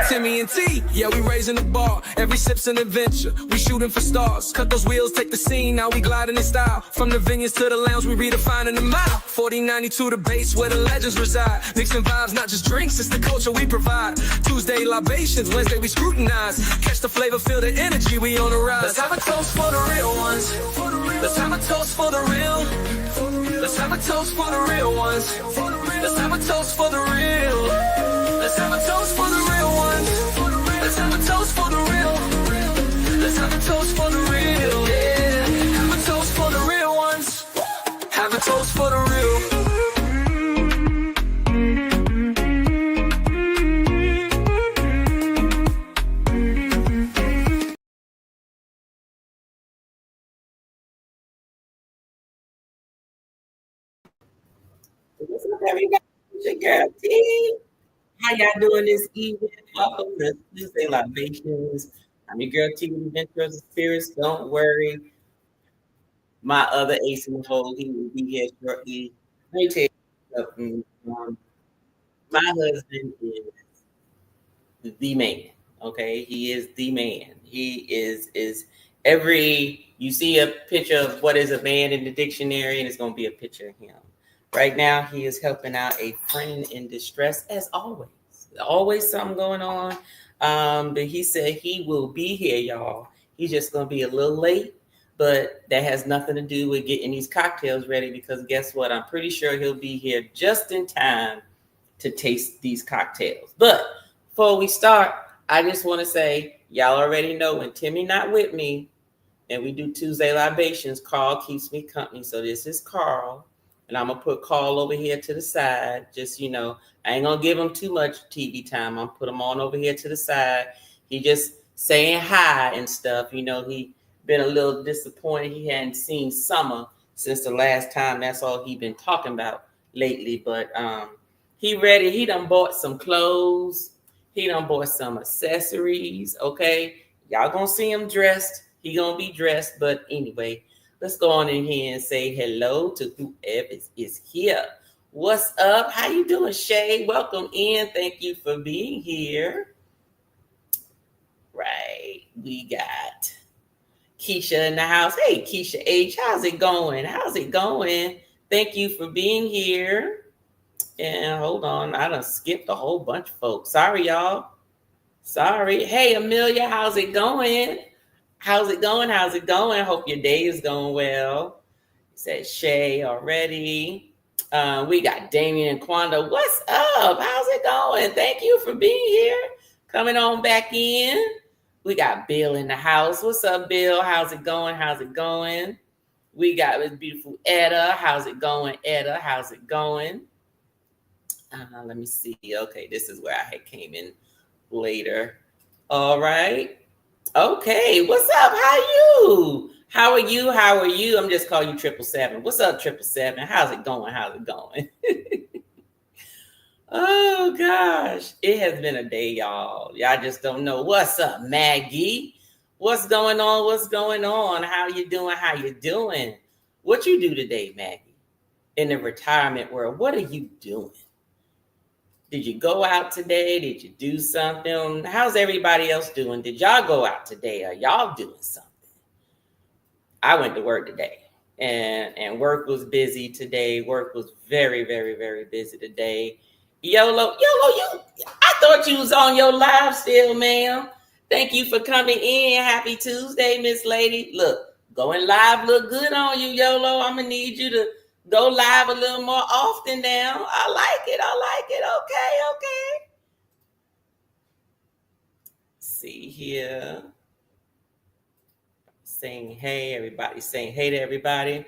Timmy and T, yeah, we raising the bar. Every sip's an adventure, we shooting for stars. Cut those wheels, take the scene, now we gliding in style. From the vineyards to the lounge, we redefining the mile. 4092 the base where the legends reside. Mixing vibes, not just drinks, it's the culture we provide. Tuesday libations, Wednesday we scrutinize. Catch the flavor, feel the energy, we on the rise. Let's have a toast for the real ones. Let's have a toast for the real. Let's have a toast for the real ones. Let's have a toast for the real. Let's have a toast for the real ones. Let's have a toast for the real. Let's have a toast for the real. Yeah. Have a toast for the real ones. Have a toast for the real. What's up, everybody? It's your girl T. How y'all doing this evening? Welcome to Tuesday Libations. I'm your girl T with Adventures of Spirits. Don't worry. My other ace in the hole, he will be here shortly. Let me tell you something. My husband is the man. Okay, he is the man. He is every you see a picture of what is a man in the dictionary, and it's gonna be a picture of him. Right now, he is helping out a friend in distress, as always. Always something going on. But he said he will be here, y'all. He's just going to be a little late, but that has nothing to do with getting these cocktails ready, because guess what? I'm pretty sure he'll be here just in time to taste these cocktails. But before we start, I just want to say, y'all already know when Timmy not with me and we do Tuesday Libations, Carl keeps me company. So this is Carl. And I'm going to put Carl over here to the side. Just, I ain't going to give him too much TV time. I'm going to put him on over here to the side. He just saying hi and stuff. He been a little disappointed. He hadn't seen Summer since the last time. That's all he been talking about lately. But he ready. He done bought some clothes. He done bought some accessories. Okay. Y'all going to see him dressed. He going to be dressed. But anyway, let's go on in here and say hello to whoever is here. What's up? How you doing, Shay? Welcome in. Thank you for being here. Right. We got Keisha in the house. Hey, Keisha H. How's it going? How's it going? Thank you for being here. And hold on. I done skipped a whole bunch of folks. Sorry, y'all. Sorry. Hey, Amelia. How's it going? How's it going? How's it going? Hope your day is going well. Said Shay already. We got Damien and Quanda. What's up? How's it going? Thank you for being here. Coming on back in. We got Bill in the house. What's up, Bill? How's it going? How's it going? We got this beautiful Etta. How's it going, Etta? How's it going? Let me see. Okay, this is where I had came in later. All right. Okay, what's up? How you? How are you? How are you? I'm just calling you 777. What's up, 777? How's it going? How's it going? Oh gosh, it has been a day, y'all. Y'all just don't know. What's up, Maggie? What's going on? What's going on? How you doing? How you doing? What you do today, Maggie? In the retirement world, what are you doing? Did you go out today? Did you do something? How's everybody else doing? Did y'all go out today? Are y'all doing something? I went to work today, and work was busy today. Work was very, very, very busy today. YOLO, you, I thought you was on your live still, ma'am. Thank you for coming in. Happy Tuesday, Miss Lady. Look, going live look good on you, YOLO. I'm going to need you to go live a little more often now. I like it. Okay. See here. Saying hey, everybody saying hey to everybody.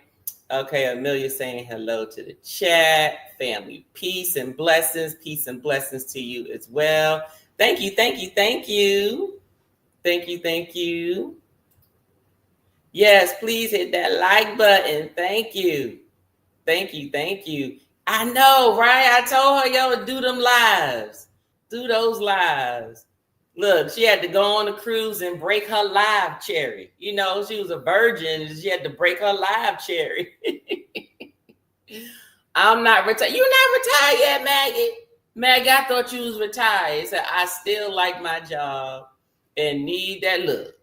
Okay, Amelia saying hello to the chat. Family, peace and blessings. Peace and blessings to you as well. Thank you. Yes, please hit that like button. Thank you. I know, right? I told her, yo, do them lives. Do those lives. Look, she had to go on a cruise and break her live cherry. She was a virgin. She had to break her live cherry. I'm not retired. You're not retired yet, Maggie? Meg, I thought you was retired. Said I still like my job and need that look.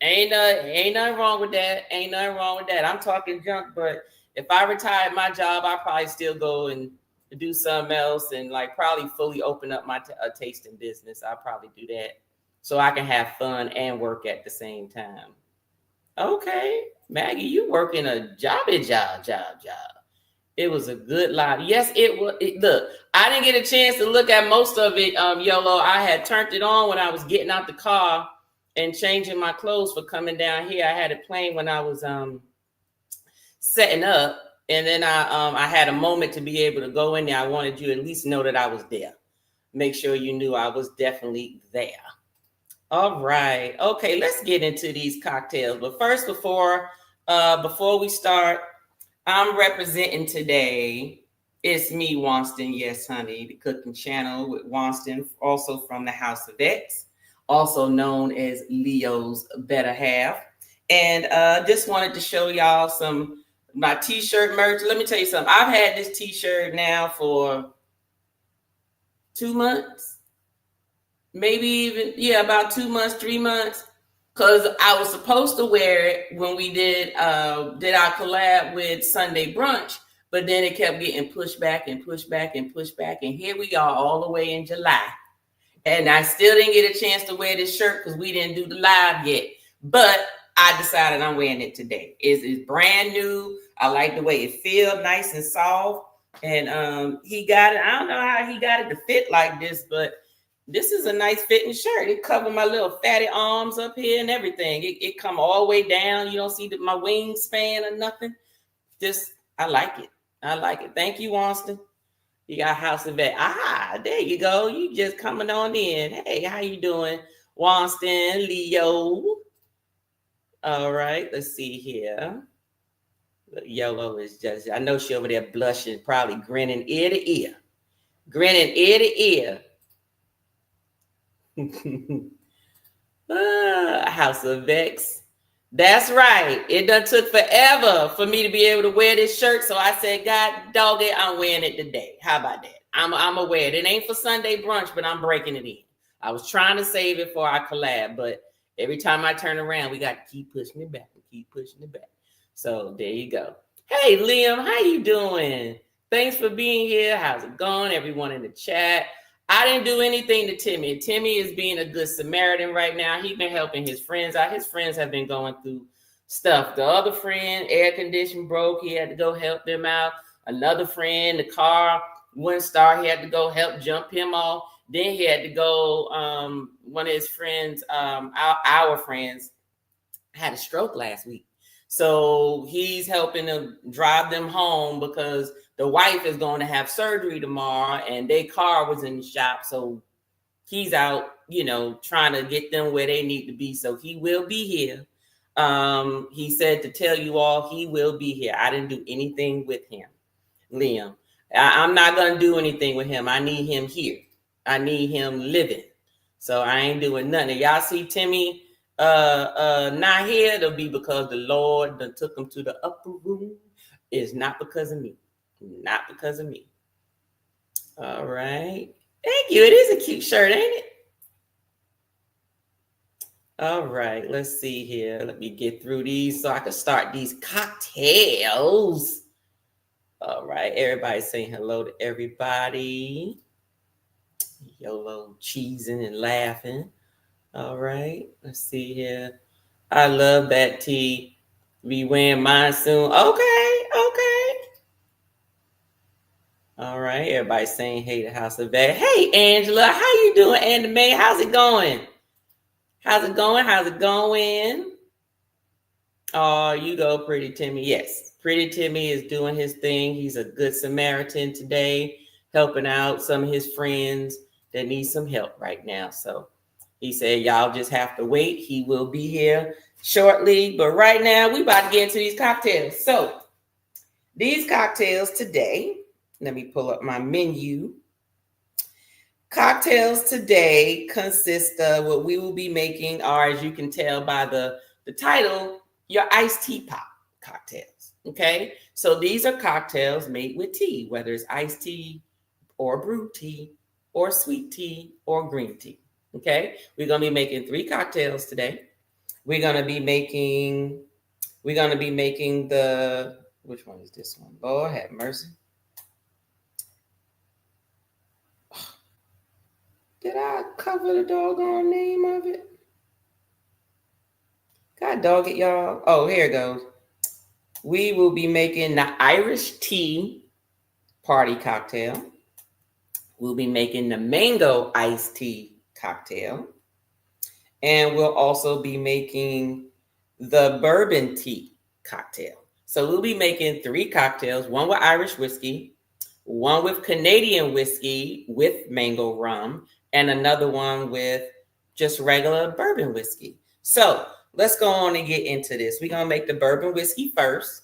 Ain't nothing wrong with that. Ain't nothing wrong with that. I'm talking junk, but if I retired my job, I'd probably still go and do something else and like probably fully open up my tasting business. I'll probably do that so I can have fun and work at the same time. Okay, Maggie, you working a job. It was a good lot. Yes, it was. Look, I didn't get a chance to look at most of it, YOLO. I had turned it on when I was getting out the car and changing my clothes for coming down here. I had it playing when I was setting up, and then I had a moment to be able to go in there. I wanted you to at least know that I was there. Make sure you knew I was definitely there. All right. Okay, let's get into these cocktails. But first, before we start, I'm representing today. It's me, Wanston. Yes, honey, the cooking channel with Wanston, also from the House of X, also known as Leo's better half. And just wanted to show y'all some my t-shirt merch. Let me tell you something. I've had this t-shirt now for 2 months, maybe even, yeah, about 2 months, 3 months. Cause I was supposed to wear it when we did our collab with Sunday Brunch, but then it kept getting pushed back and pushed back and pushed back. And here we are all the way in July. And I still didn't get a chance to wear this shirt because we didn't do the live yet. But I decided I'm wearing it today. It's brand new. I like the way it feels, nice and soft. And he got it. I don't know how he got it to fit like this, but this is a nice fitting shirt. It covered my little fatty arms up here and everything. It come all the way down. You don't see my wingspan or nothing. Just, I like it. I like it. Thank you, Wanston. You got House of Vet. There you go. You just coming on in. Hey, how you doing, Wanston, Leo? All right, let's see here. YOLO is just, I know she over there blushing, probably grinning ear to ear. Grinning ear to ear. House of Vex. That's right. It done took forever for me to be able to wear this shirt. So I said, God dog it, I'm wearing it today. How about that? I'm gonna wear it. It ain't for Sunday brunch, but I'm breaking it in. I was trying to save it for our collab, but every time I turn around, we got to keep pushing it back and keep pushing it back. So there you go. Hey, Liam, how you doing? Thanks for being here. How's it going? Everyone in the chat. I didn't do anything to Timmy. Timmy is being a good Samaritan right now. He's been helping his friends out. His friends have been going through stuff. The other friend, air condition broke. He had to go help them out. Another friend, the car wouldn't start. He had to go help jump him off. Then he had to go, one of his friends, our friends, had a stroke last week. So he's helping to drive them home because the wife is going to have surgery tomorrow and their car was in the shop. So he's out, trying to get them where they need to be. So he will be here. He said to tell you all he will be here. I didn't do anything with him, Liam. I'm not going to do anything with him. I need him here. I need him living. So I ain't doing nothing. Y'all see Timmy not here, it'll be because the Lord done took him to the upper room. It's not because of me. Not because of me. All right. Thank you. It is a cute shirt, ain't it? All right. Let's see here. Let me get through these so I can start these cocktails. All right. Everybody saying hello to everybody. YOLO cheesing and laughing. All right, let's see here. I love that tea. Be wearing mine soon. Okay. All right, everybody saying hey to House of Vet. Hey, Angela, how you doing, Anime? How's it going? How's it going? Oh, you go, Pretty Timmy. Yes, Pretty Timmy is doing his thing. He's a good Samaritan today, helping out some of his friends that need some help right now. So he said, y'all just have to wait. He will be here shortly. But right now, we about to get into these cocktails. So these cocktails today, let me pull up my menu. Cocktails today consist of what we will be making are, as you can tell by the title, your iced tea pop cocktails. Okay, so these are cocktails made with tea, whether it's iced tea or brewed tea. or sweet tea or green tea. Okay, we're gonna be making 3 cocktails today. We're gonna be making the, which one is this one? Lord have mercy. Did I cover the doggone name of it? God dog it, y'all. Oh, here it goes. We will be making the Irish tea party cocktail. We'll be making the mango iced tea cocktail. And we'll also be making the bourbon tea cocktail. So we'll be making 3 cocktails, one with Irish whiskey, one with Canadian whiskey with mango rum, and another one with just regular bourbon whiskey. So let's go on and get into this. We're going to make the bourbon whiskey first.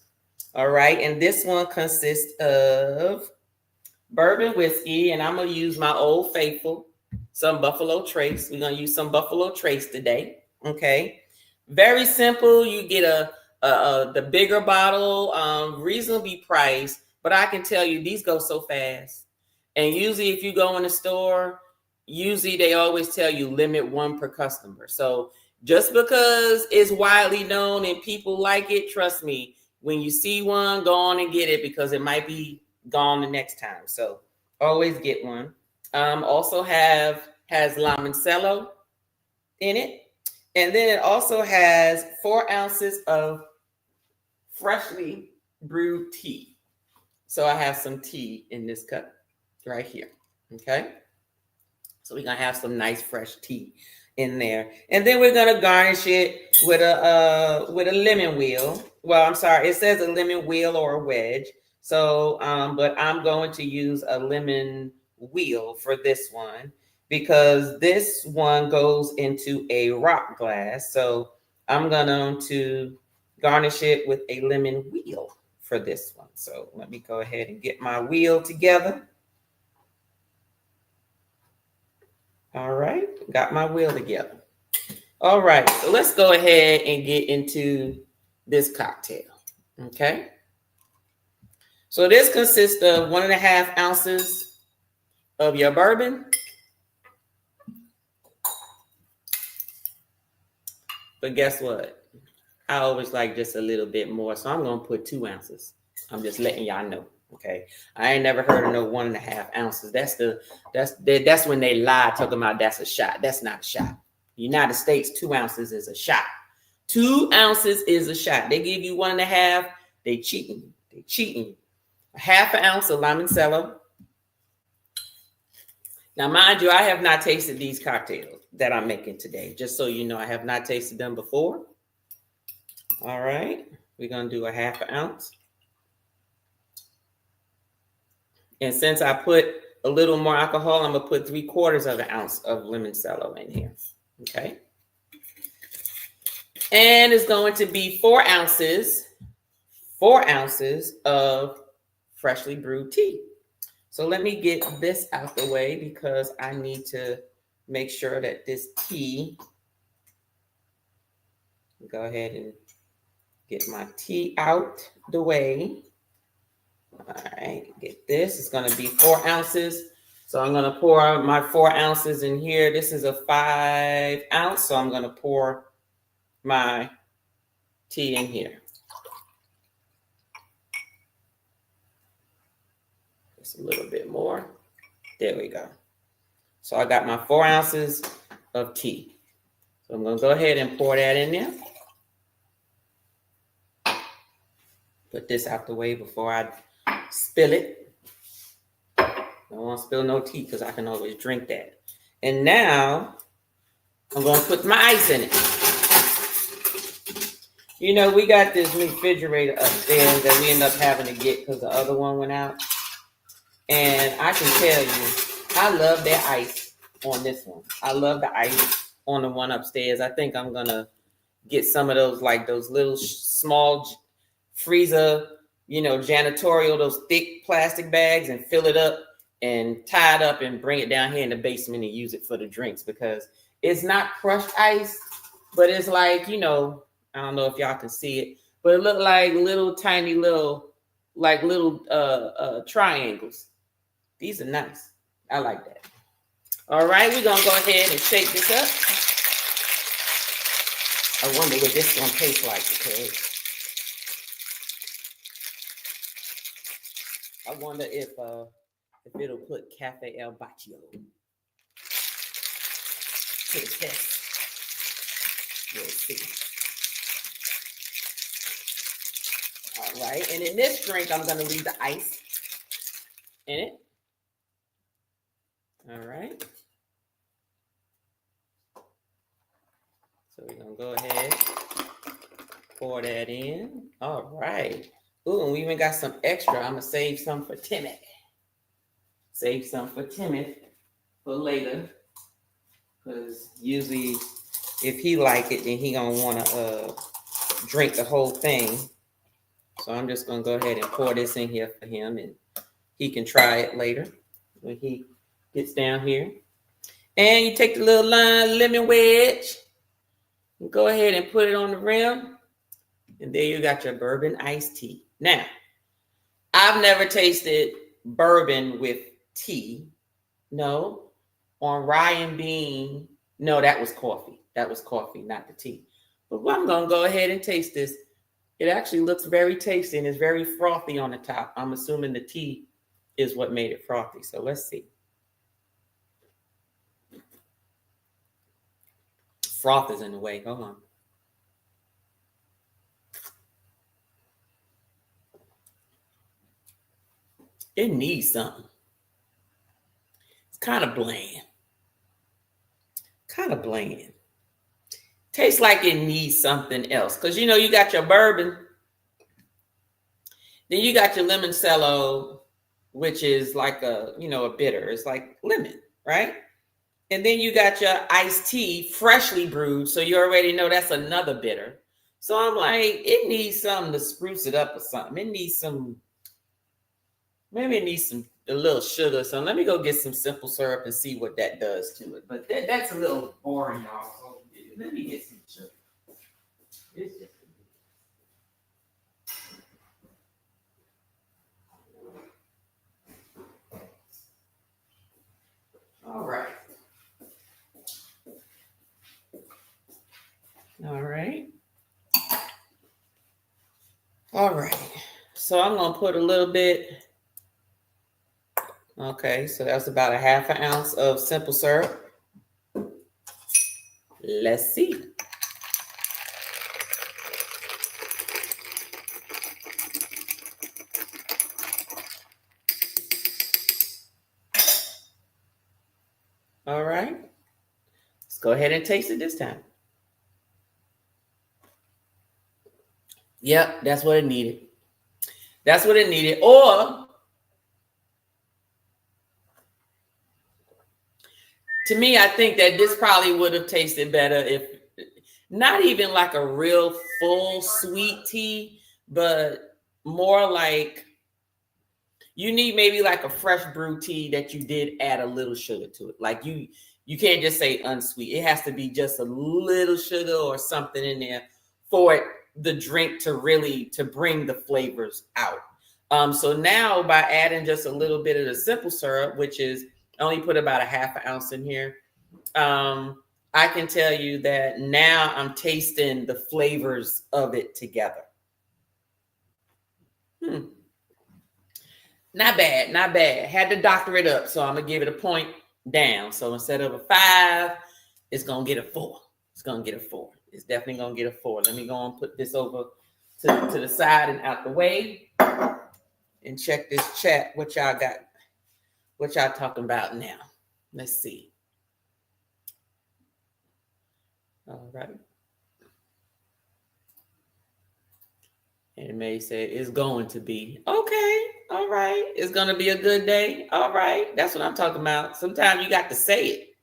All right. And this one consists of bourbon whiskey, and I'm going to use my Old Faithful, some Buffalo Trace. We're going to use some Buffalo Trace today. Okay. Very simple. You get the bigger bottle, reasonably priced, but I can tell you these go so fast. And usually if you go in the store, usually they always tell you limit 1 per customer. So just because it's widely known and people like it, trust me, when you see one, go on and get it because it might be gone the next time. So always get one. Also has limoncello in it. And then it also has 4 ounces of freshly brewed tea. So I have some tea in this cup right here. Okay. So we're going to have some nice fresh tea in there. And then we're going to garnish it with a lemon wheel. Well, I'm sorry. It says a lemon wheel or a wedge. So, but I'm going to use a lemon wheel for this one because this one goes into a rock glass. So I'm going to garnish it with a lemon wheel for this one. So let me go ahead and get my wheel together. All right, got my wheel together. All right, so let's go ahead and get into this cocktail. Okay. So this consists of 1.5 ounces of your bourbon. But guess what? I always like just a little bit more. So I'm going to put 2 ounces. I'm just letting y'all know. Okay. I ain't never heard of no 1.5 ounces. That's when they lie talking about that's a shot. That's not a shot. United States, 2 ounces is a shot. 2 ounces is a shot. They give you 1.5. They cheating you. They cheating you. 1/2 ounce of limoncello. Now, mind you, I have not tasted these cocktails that I'm making today. Just so you know, I have not tasted them before. All right. We're going to do 1/2 ounce. And since I put a little more alcohol, I'm going to put 3/4 ounce of limoncello in here. Okay. And it's going to be 4 ounces of freshly brewed tea. So let me get this out the way because I need to make sure that this tea, go ahead and get my tea out the way. All right, get this. It's going to be 4 ounces. So I'm going to pour my 4 ounces in here. This is a 5 ounce. So I'm going to pour my tea in here. Just a little bit more. There we go. So I got my 4 ounces of tea. So I'm going to go ahead and pour that in there. Put this out the way before I spill it. I don't want to spill no tea because I can always drink that. And now I'm going to put my ice in it. You know, we got this refrigerator upstairs that we end up having to get because the other one went out. And I can tell you, I love that ice on this one. I love the ice on the one upstairs. I think I'm going to get some of those, like those little small freezer, you know, janitorial, those thick plastic bags and fill it up and tie it up and bring it down here in the basement and use it for the drinks because it's not crushed ice, but it's like, you know, I don't know if y'all can see it, but it looked like little tiny little triangles. These are nice. I like that. All right, we're going to go ahead and shake this up. I wonder what this is going to taste like, because I wonder if it'll put Cafe El Baccio to the test. We'll see. All right, and in this drink, I'm going to leave the ice in it. All right. So we're going to go ahead, pour that in. All right. Ooh, and we even got some extra. I'm going to save some for Timmy. Save some for Timmy for later. Because usually if he like it, then he going to want to drink the whole thing. So I'm just going to go ahead and pour this in here for him, and he can try it later when he gets down here. And you take the little lime lemon wedge and go ahead and put it on the rim. And there you got your bourbon iced tea. Now, I've never tasted bourbon with tea. No. On rye and bean. No, that was coffee. That was coffee, not the tea. But I'm going to go ahead and taste this. It actually looks very tasty and it's very frothy on the top. I'm assuming the tea is what made it frothy. So let's see. Froth is in the way. Hold on. It needs something. It's kind of bland. Kind of bland. Tastes like it needs something else. Because, you know, you got your bourbon. Then you got your limoncello, which is like a bitter. It's like lemon, right? And then you got your iced tea, freshly brewed. So you already know that's another bitter. So I'm like, it needs something to spruce it up or something. It needs some, maybe it needs a little sugar. So let me go get some simple syrup and see what that does to it. But that's a little boring, y'all. So let me get some sugar. It's just all right. All right. All right. So I'm going to put a little bit. Okay. So that's about a half an ounce of simple syrup. Let's see. All right. Let's go ahead and taste it this time. Yep, that's what it needed. That's what it needed. Or, to me, I think that this probably would have tasted better if not even like a real full sweet tea, but more like you need maybe like a fresh brew tea that you did add a little sugar to it. Like you can't just say unsweet. It has to be just a little sugar or something in there for the drink to bring the flavors out. So now by adding just a little bit of the simple syrup, which is I only put about a half an ounce in here. I can tell you that now I'm tasting the flavors of it together. Not bad, not bad. Had to doctor it up, so I'm gonna give it a point down. So instead of a 5, it's gonna get a 4. It's gonna get a 4. It's definitely gonna get a 4. Let me go and put this over to the side and out the way, and check this chat. What y'all got? What y'all talking about now? Let's see. All right. And May said it's going to be. Okay. All right. It's going to be a good day. All right. That's what I'm talking about. Sometimes you got to say it.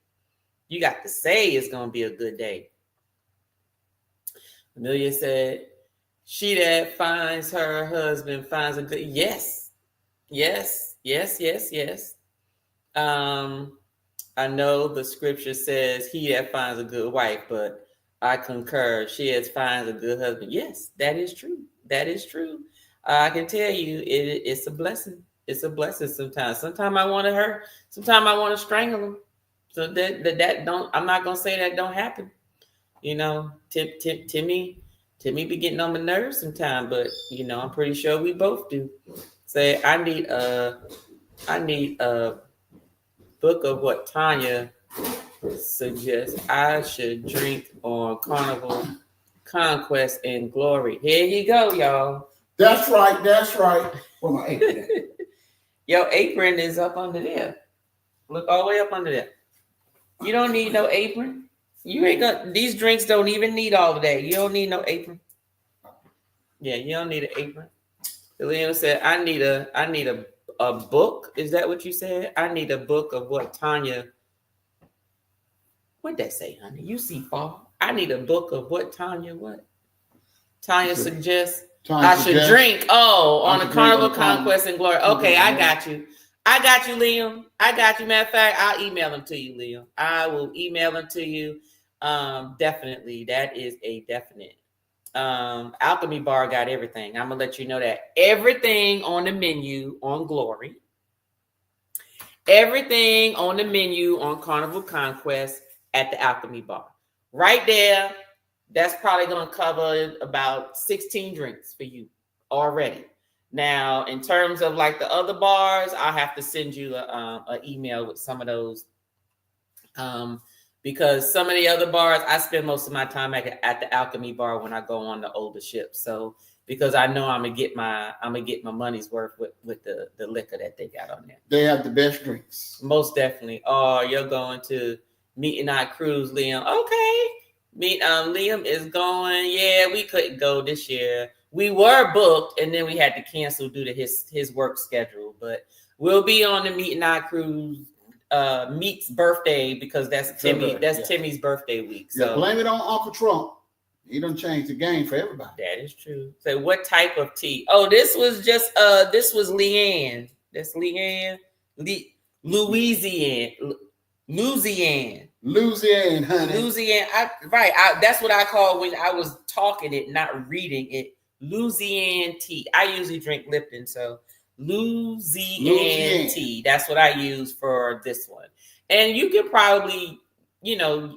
You got to say it's going to be a good day. Amelia said, she that finds her husband finds a good. Yes. Yes. Yes. Yes. Yes. I know the scripture says he that finds a good wife, but I concur. She that finds a good husband. Yes, that is true. That is true. I can tell you it's a blessing. It's a blessing sometimes. Sometimes I want to hurt. Sometimes I want to strangle him. So that don't. I'm not gonna say that don't happen. You know, Timmy be getting on my nerves sometimes, but you know, I'm pretty sure we both do. Say, I need a book of what Tanya suggests I should drink on Carnival, Conquest, and Glory. Here you go, y'all. That's right. That's right. Where my apron? Your apron is up under there. Look all the way up under there. You don't need no apron. You ain't got these drinks. Don't even need all of that. You don't need no apron. Yeah, you don't need an apron. Liam said, I need a book. Is that what you said? I need a book of what Tanya. What'd that say, honey? You see fall. I need a book of what Tanya suggests I should drink. Oh, on the Carnival, Conquest, and Glory. Okay, I got you. Liam. I got you. Matter of fact, I'll email them to you, Liam. I will email them to you. Definitely. That is a definite. Alchemy Bar got everything. I'm gonna let you know that everything on the menu on Glory, everything on the menu on Carnival Conquest at the Alchemy Bar. Right there, that's probably gonna cover about 16 drinks for you already. Now, in terms of like the other bars, I'll have to send you an email with some of those. Because some of the other bars, I spend most of my time at the Alchemy Bar when I go on the older ships. So because I know I'm gonna get my money's worth with the liquor that they got on there. They have the best drinks. Most definitely. Oh, you're going to Meet and Not Cruise, Liam. Okay. Liam is going. Yeah, we couldn't go this year. We were booked, and then we had to cancel due to his work schedule. But we'll be on the Meet and Not Cruise. Meet's birthday because that's Timmy's birthday week. So yeah, blame it on Uncle Trump. He done changed the game for everybody. That is true. So what type of tea? Oh, this was Leanne. That's Leanne. Louisiana, honey. Louisiana. That's what I call when I was talking it, not reading it. Louisiana tea. I usually drink Lipton, so Louisiana tea. That's what I use for this one. And you can probably,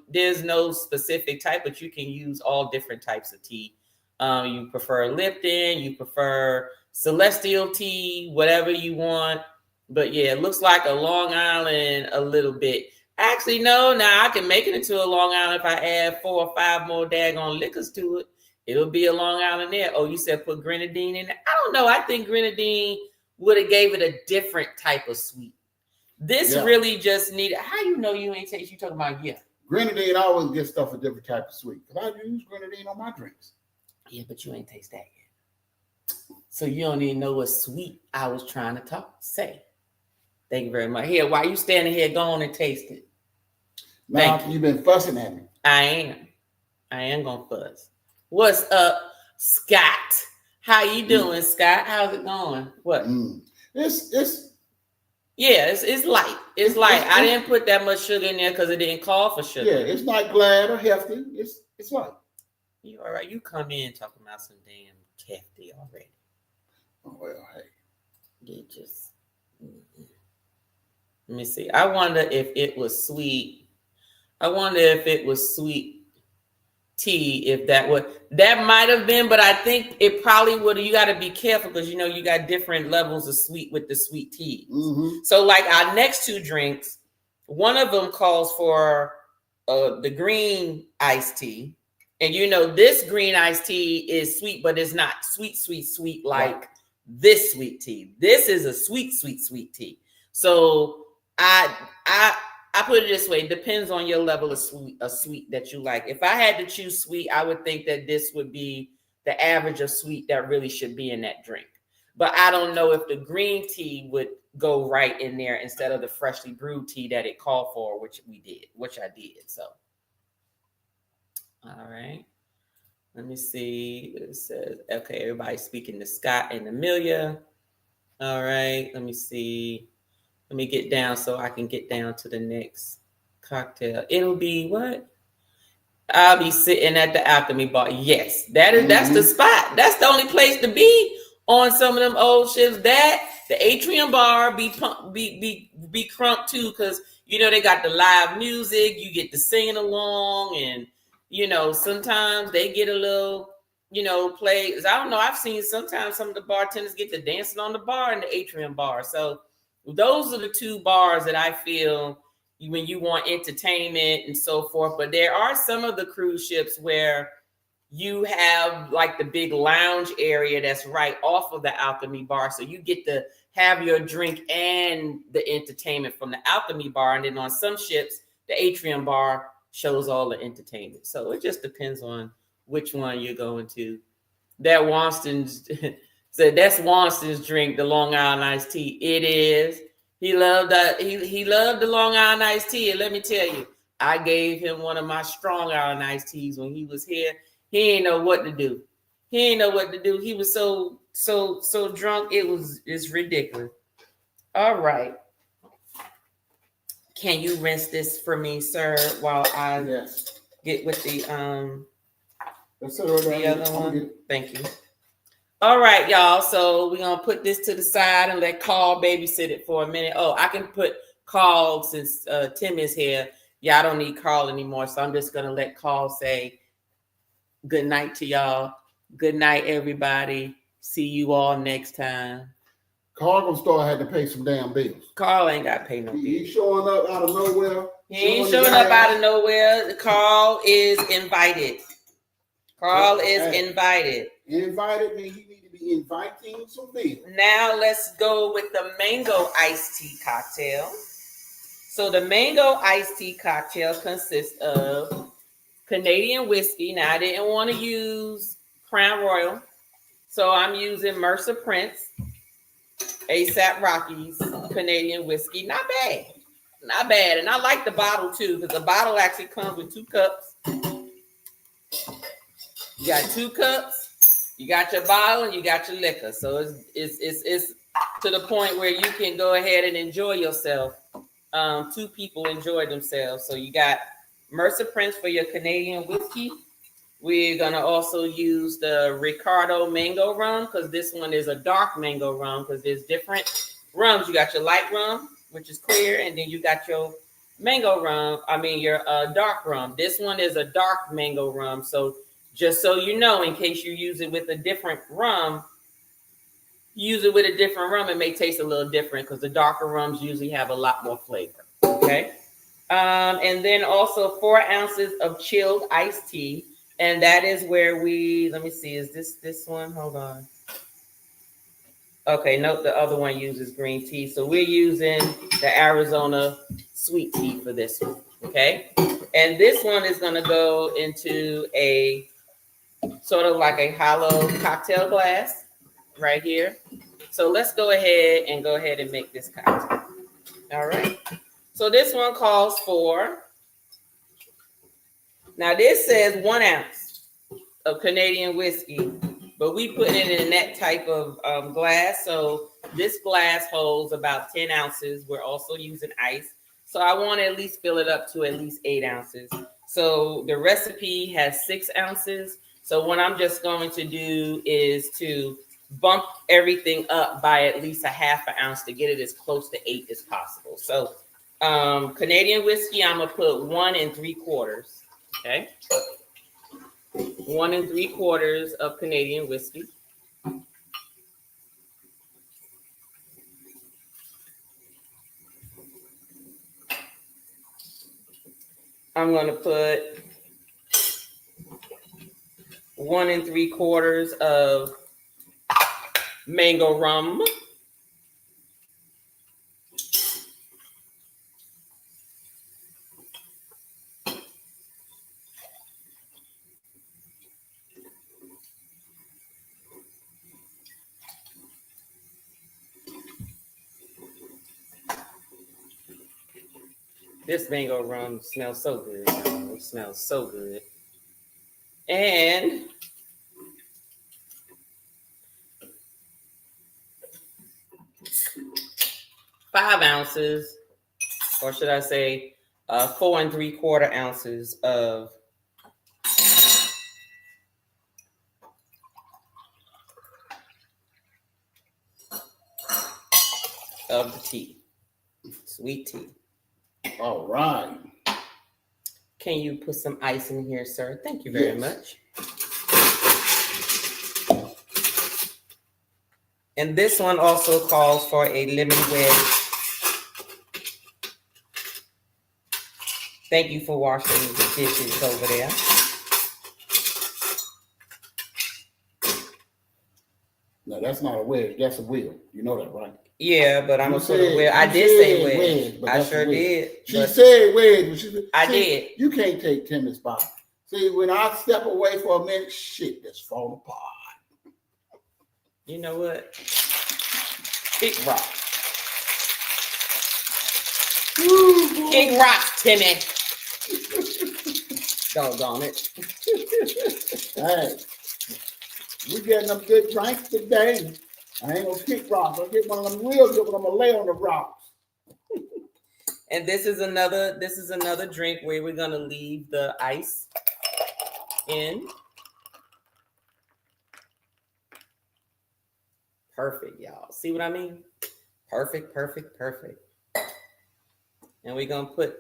there's no specific type, but you can use all different types of tea. You prefer Lipton, you prefer Celestial tea, whatever you want. But yeah, it looks like a Long Island a little bit. Actually, no, now I can make it into a Long Island if I add 4 or 5 more daggone liquors to it. It'll be a Long Island there. Oh, you said put grenadine in it? I don't know. I think grenadine would have gave it a different type of sweet. This really just needed. How you know you ain't taste? You talking about grenadine always gets stuff a different type of sweet. Because I use grenadine on my drinks. Yeah, but you ain't taste that yet. So you don't even know what sweet I was trying to say. Thank you very much. Here, while you standing here, go on and taste it. Now you've been fussing at me. I am gonna fuss. What's up, Scott? How you doing, Scott? How's it going? What? It's light. It's light. I didn't put that much sugar in there because it didn't call for sugar. Yeah, it's not glad or hefty. It's light. You all right? You come in talking about some damn hefty already. Oh well, hey. You just let me see. I wonder if it was sweet. Tea, if that might have been, but I think it probably would have. You got to be careful because you got different levels of sweet with the sweet tea. Mm-hmm. So like our next 2 drinks, one of them calls for the green iced tea, and this green iced tea is sweet, but it's not sweet like this sweet tea. This is a sweet tea. So I put it this way, it depends on your level of sweet that you like. If I had to choose sweet, I would think that this would be the average of sweet that really should be in that drink. But I don't know if the green tea would go right in there instead of the freshly brewed tea that it called for, which I did. So, all right. Let me see. It says, okay, everybody's speaking to Scott and Amelia. All right, let me see. Let me get down so I can get down to the next cocktail. It'll be what? I'll be sitting at the Alchemy Bar. Yes, that's the spot. That's the only place to be on some of them old ships. That the Atrium Bar be crunked too, because they got the live music. You get to singing along, and sometimes they get a little, play. I don't know. I've seen sometimes some of the bartenders get to dancing on the bar in the atrium bar. So those are the two bars that I feel when you want entertainment and so forth. But there are some of the cruise ships where you have like the big lounge area that's right off of the Alchemy bar. So you get to have your drink and the entertainment from the Alchemy bar. And then on some ships, the atrium bar shows all the entertainment. So it just depends on which one you're going to. That Wanston's said that's Wanston's drink, the Long Island iced tea. It is. He loved that. He loved the Long Island iced tea. And let me tell you, I gave him one of my Strong Island iced teas when he was here. He ain't know what to do. He ain't know what to do. He was so drunk. It's ridiculous. All right. Can you rinse this for me, sir, while I get with the other one? Thank you. All right, y'all. So we're gonna put this to the side and let Carl babysit it for a minute. Oh, I can put Carl since Tim is here. Yeah, I don't need Carl anymore, so I'm just gonna let Carl say good night to y'all. Good night, everybody. See you all next time. Carl gonna start had to pay some damn bills. Carl ain't got to pay no bills. He's showing up out of nowhere. He ain't showing up out of nowhere. Carl is invited. Carl is invited. Invited means he need to be inviting some bills. Now let's go with the mango iced tea cocktail. So the mango iced tea cocktail consists of Canadian whiskey. Now I didn't want to use Crown Royal, so I'm using Mercer Prince, ASAP Rocky's Canadian whiskey. Not bad. Not bad. And I like the bottle too, because the bottle actually comes with 2 cups. You got 2 cups, you got your bottle, and you got your liquor. So it's to the point where you can go ahead and enjoy yourself. 2 people enjoy themselves. So you got Mercer Prince for your Canadian whiskey. We're going to also use the Ricardo mango rum, because this one is a dark mango rum, because there's different rums. You got your light rum, which is clear, and then you got your mango rum. Your dark rum. This one is a dark mango rum. So just so you know, in case you use it with a different rum, it may taste a little different, because the darker rums usually have a lot more flavor. Okay. And then also 4 ounces of chilled iced tea. And that is where let me see, is this one? Hold on. Okay, nope, the other one uses green tea. So we're using the Arizona sweet tea for this one, okay? And this one is gonna go into a sort of like a hollow cocktail glass right here. So let's go ahead and make this cocktail. All right. So this one calls for, now this says 1 ounce of Canadian whiskey, but we put it in that type of glass. So this glass holds about 10 ounces. We're also using ice. So I want to at least fill it up to at least 8 ounces. So the recipe has 6 ounces. So what I'm just going to do is to bump everything up by at least a half an ounce to get it as close to 8 as possible. So Canadian whiskey, I'm gonna put 1 3/4. Okay, 1 3/4 of Canadian whiskey. I'm gonna put 1 3/4 of mango rum. This mango rum smells so good. It smells so good. And 5 ounces, or should I say 4 3/4 ounces of the tea, sweet tea. All right. Can you put some ice in here, sir? Thank you very much. And this one also calls for a lemon wedge. Thank you for washing the dishes over there. No, that's not a wedge. That's a wheel. You know that, right? Yeah, but I'm gonna put a wedge. I did say wedge. I sure did. She said wedge, but I did. You can't take Timmy's spot. See, when I step away for a minute, shit just fall apart. You know what? Kick rocks. Kick rocks, Timmy. Doggone it. Hey, we getting them good drinks today. I ain't gonna kick rocks. I'll get one of them real good, but I'm gonna lay on the rocks. And this is another drink where we're gonna leave the ice in. Perfect, y'all. See what I mean? Perfect. And we're gonna put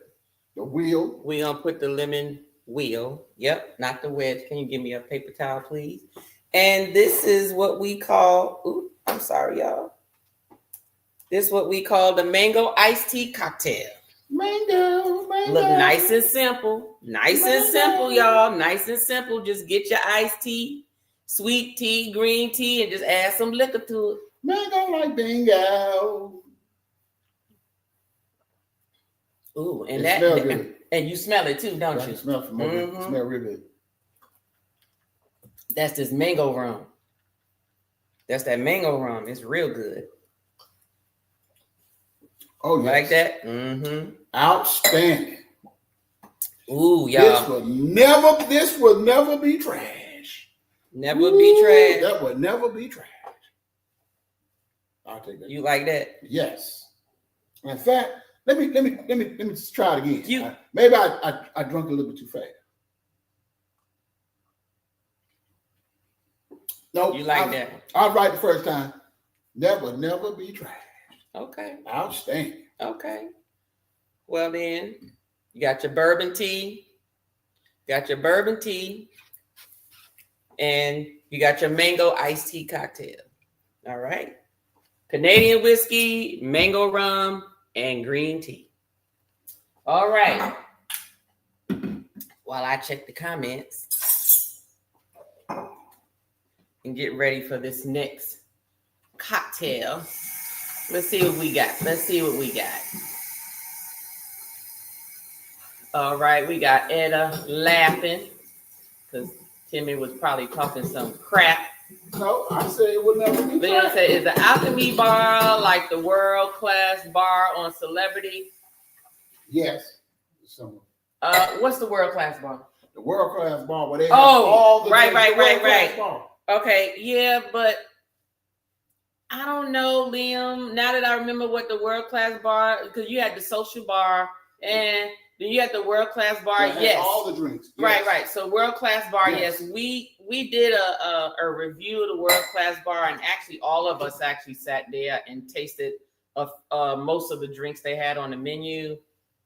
the wheel. We're gonna put the lemon wheel. Yep, not the wedge. Can you give me a paper towel, please? And this is what we call, ooh, I'm sorry, y'all. This is what we call the mango iced tea cocktail. Mango. Look nice and simple. Nice and simple, y'all. Nice and simple. Just get your iced tea, sweet tea, green tea, and just add some liquor to it. Mango like bingo. Ooh, and it smells good. And you smell it too, don't you? It smells familiar. It smells really good. That's this mango rum. That's that mango rum. It's real good. Oh, yes. Like that? Mm-hmm. Outstanding. Ooh, y'all. This will never be trash. Never be trash. That would never be trash. I'll take that. You like that? Yes. In fact, let me just try it again. Maybe I drank a little bit too fast. No, you like that? I was right the first time. That would never be trash. Okay. Outstanding. Okay. Well then, you got your bourbon tea. And you got your mango iced tea cocktail. All right. Canadian whiskey, mango rum, and green tea. All right. While I check the comments and get ready for this next cocktail. Let's see what we got. All right, we got Etta laughing because Timmy was probably talking some crap. No, I said it would never be. Leon said, "Is the Alchemy bar like the world-class bar on Celebrity?" Yes. What's the world-class bar? The world-class bar where they have all the right. Bar. Okay, yeah, but I don't know, Liam. Now that I remember what the world-class bar, because you had the social bar and then you had the world-class bar. Yes, all the drinks. Yes. Right. So world-class bar. Yes, we did a review of the world-class bar, and actually all of us actually sat there and tasted most of the drinks they had on the menu.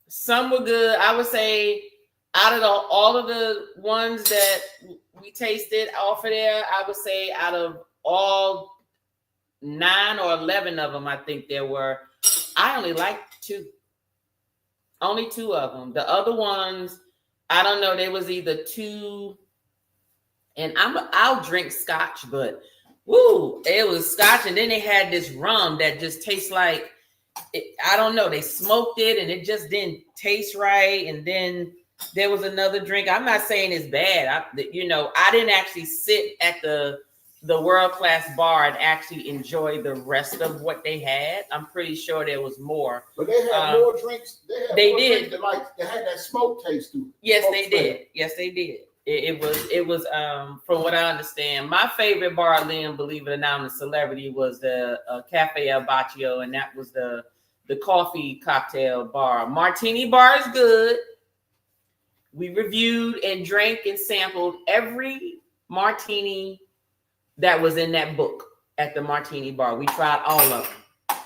Some were good. I would say out of all of the ones that we tasted off of there, I would say out of all 9 or 11 of them, I think there were, I only liked 2. Only 2 of them. The other ones, I don't know, there was either 2, and I'll drink scotch, but woo, it was scotch, and then they had this rum that just tastes like, I don't know, they smoked it and it just didn't taste right. And then there was another drink. I'm not saying it's bad. I didn't actually sit at the world-class bar and actually enjoy the rest of what they had. I'm pretty sure there was more. But they had more drinks. They did. They had that smoke taste to it. Yes, they did. Yes, they did. It was from what I understand, my favorite bar, Liam, believe it or not, the Celebrity was the Cafe El Baccio, and that was the coffee cocktail bar. Martini bar is good. We reviewed and drank and sampled every martini that was in that book at the Martini bar. We tried all of them.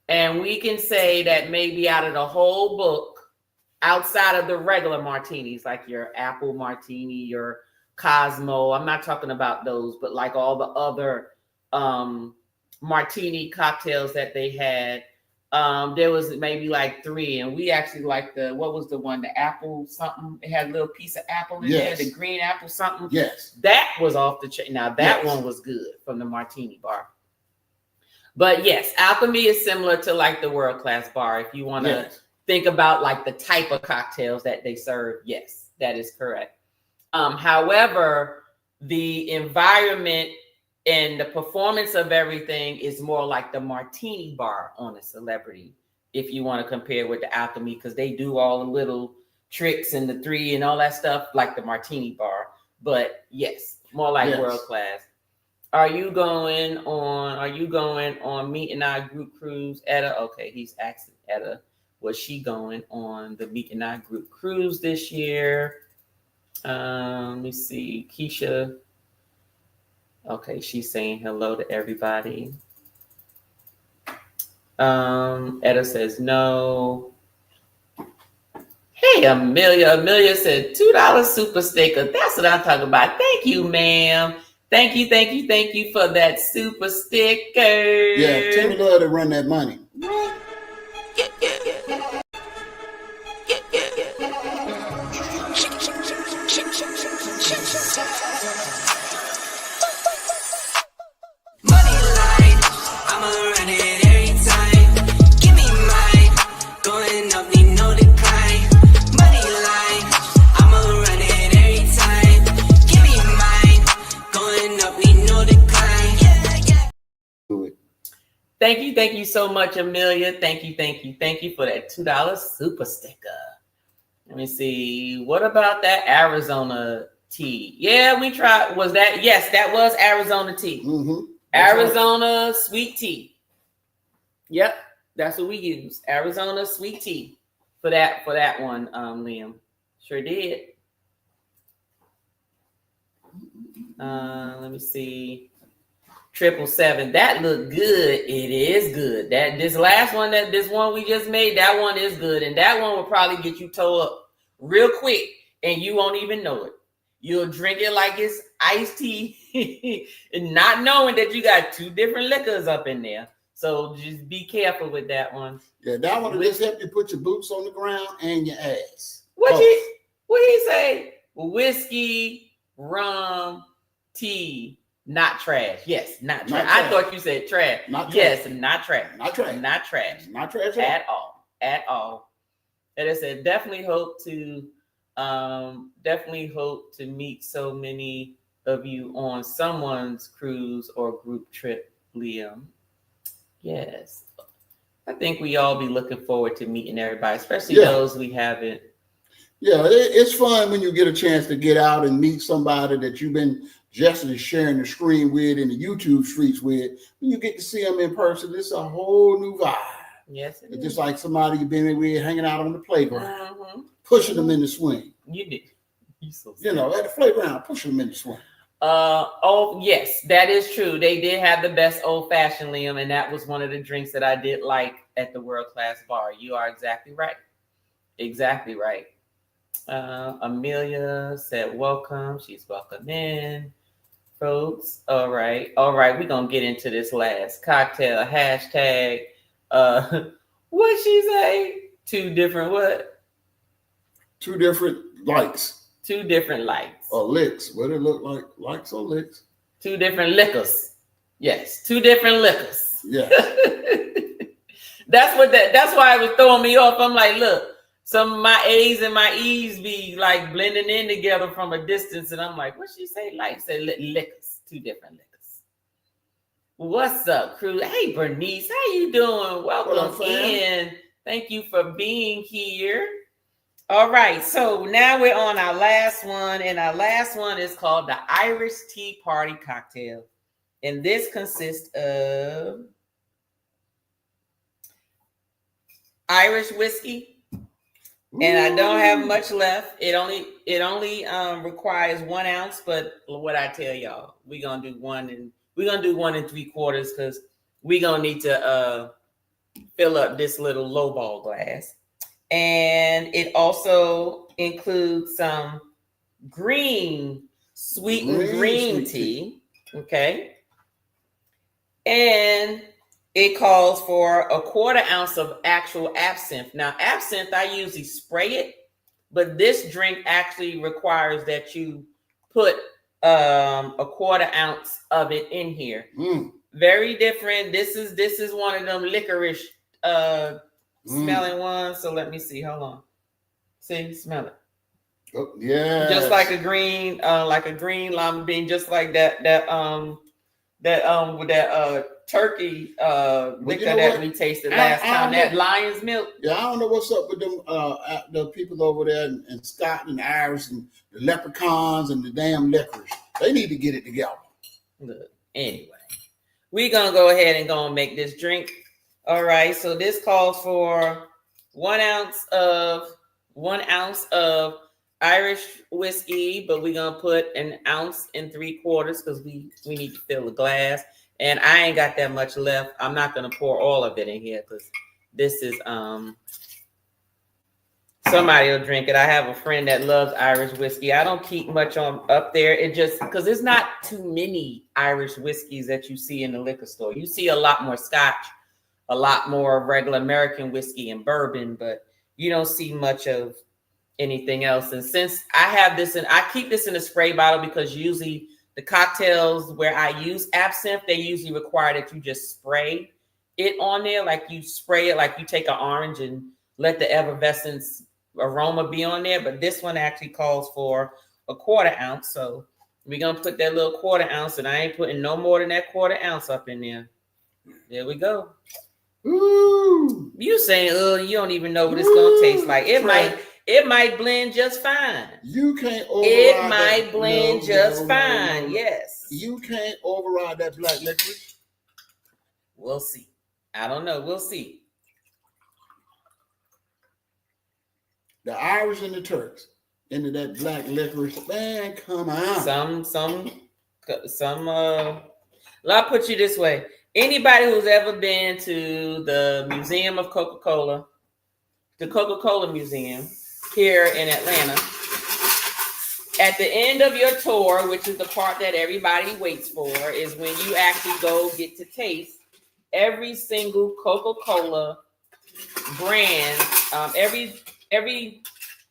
And we can say that maybe out of the whole book, outside of the regular martinis, like your apple martini, your Cosmo. I'm not talking about those, but like all the other martini cocktails that they had. There was maybe like 3, and we actually liked what was the one, the apple something? It had a little piece of apple in there, the green apple something. Yes. That was off the chain. Now that one was good from the martini bar. But yes, Alchemy is similar to like the World Class Bar. If you want to think about like the type of cocktails that they serve, yes, that is correct. However, the environment and the performance of everything is more like the martini bar on a Celebrity, if you want to compare with the Alchemy, because they do all the little tricks and the 3 and all that stuff like the martini bar. But yes, more like World Class. Are you going on Meet and I group cruise, Etta? Okay, he's asking Etta, was she going on the Meet and I group cruise this year? Let me see. Keisha. Okay, she's saying hello to everybody. Etta says no. Hey, Amelia. Amelia said $2 super sticker. That's what I'm talking about. Thank you, ma'am. Thank you for that super sticker. Yeah, Timmy love to run that money. Money line, I'ma run it every time. Give me mine, going up, need no decline. Money line, I'ma run it every time. Give me mine, going up, need no decline. Yeah. Do it. Thank you so much, Amelia. Thank you for that $2 super sticker. Let me see. What about that Arizona tea? Yeah, we tried. Was that? Yes, that was Arizona tea. Mm-hmm. Arizona sweet tea. Yep, that's what we use. Arizona sweet tea for that one, Liam. Sure did. Let me see. 777. That looked good. It is good. This one we just made, that one is good, and that one will probably get you towed up real quick, and you won't even know it. You'll drink it like it's iced tea, and not knowing that you got 2 different liquors up in there. So just be careful with that one. Yeah, that one will just help you put your boots on the ground and your ass. What he say? Whiskey, rum, tea. Not trash. Yes, not trash. I thought you said trash. Not trash. Yes, not trash. Not trash. Not trash. Not trash at all. At all. And I said, definitely hope to meet so many of you on someone's cruise or group trip, Liam. Yes. I think we all be looking forward to meeting everybody, especially those we haven't. Yeah, it's fun when you get a chance to get out and meet somebody that you've been just sharing the screen with and the YouTube streets with. When you get to see them in person, it's a whole new vibe. Yes, it's just like somebody you've been with hanging out on the playground, pushing them in the swing. You did. You know, at the playground, pushing them in the swing. Oh, yes, that is true. They did have the best old-fashioned, Liam, and that was one of the drinks that I did like at the World Class Bar. You are exactly right. Exactly right. Amelia said welcome. She's welcome in, folks. All right. We're gonna get into this last cocktail hashtag. What she say? 2 different what? 2 different likes. 2 different likes. Or licks. What it look like? Likes or licks? 2 different liquors. Yes, 2 different liquors. Yeah. That's why it was throwing me off. I'm like, look. Some of my A's and my E's be like blending in together from a distance. And I'm like, what she say? Like, say liquors, 2 different liquors. What's up, crew? Hey, Bernice, how you doing? Welcome in. Thank you for being here. All right, so now we're on our last one. And our last one is called the Irish Tea Party Cocktail. And this consists of Irish whiskey. And I don't have much left. It only requires 1 ounce, but what I tell y'all, we're gonna do 1 3/4 because we're gonna need to fill up this little lowball glass. And it also includes some sweetened green tea. Okay. And it calls for a 1/4 ounce of actual absinthe. Now, absinthe, I usually spray it, but this drink actually requires that you put a 1/4 ounce of it in here. Very different. This is one of them licorice smelling ones. So let me see. Hold on. See, smell it. Oh, yeah. Just like a green lima bean, just like that turkey liquor that we tasted last time. That lion's milk. Yeah, I don't know what's up with them the people over there in Scotland, Irish, and the leprechauns and the damn licorice. They need to get it together. Look, anyway, we're gonna go ahead and go and make this drink. All right, so this calls for 1 ounce of Irish whiskey, but we're gonna put 1 ounce and 3/4 because we need to fill the glass. And I ain't got that much left. I'm not gonna pour all of it in here because this is somebody will drink it. I have a friend that loves Irish whiskey. I don't keep much on up there. It just because there's not too many Irish whiskeys that you see in the liquor store. You see a lot more Scotch, a lot more regular American whiskey and bourbon, but you don't see much of anything else. And since I have this and I keep this in a spray bottle because usually the cocktails where I use absinthe, they usually require that you just spray it on there. Like you spray it, like you take an orange and let the effervescence aroma be on there. But this one actually calls for a 1/4 ounce. So we're going to put that little 1/4 ounce, and I ain't putting no more than that 1/4 ounce up in there. There we go. Ooh. You saying, you don't even know what it's going to taste like. It might blend just fine. You can't override it might blend just fine. No. Yes. You can't override that black licorice. We'll see. I don't know. We'll see. The Irish and the Turks into that black licorice. Man, come on. I'll put you this way. Anybody who's ever been to the Museum of Coca-Cola, the Coca-Cola Museum, here in Atlanta, at the end of your tour, which is the part that everybody waits for, is when you actually go get to taste every single Coca-Cola brand, every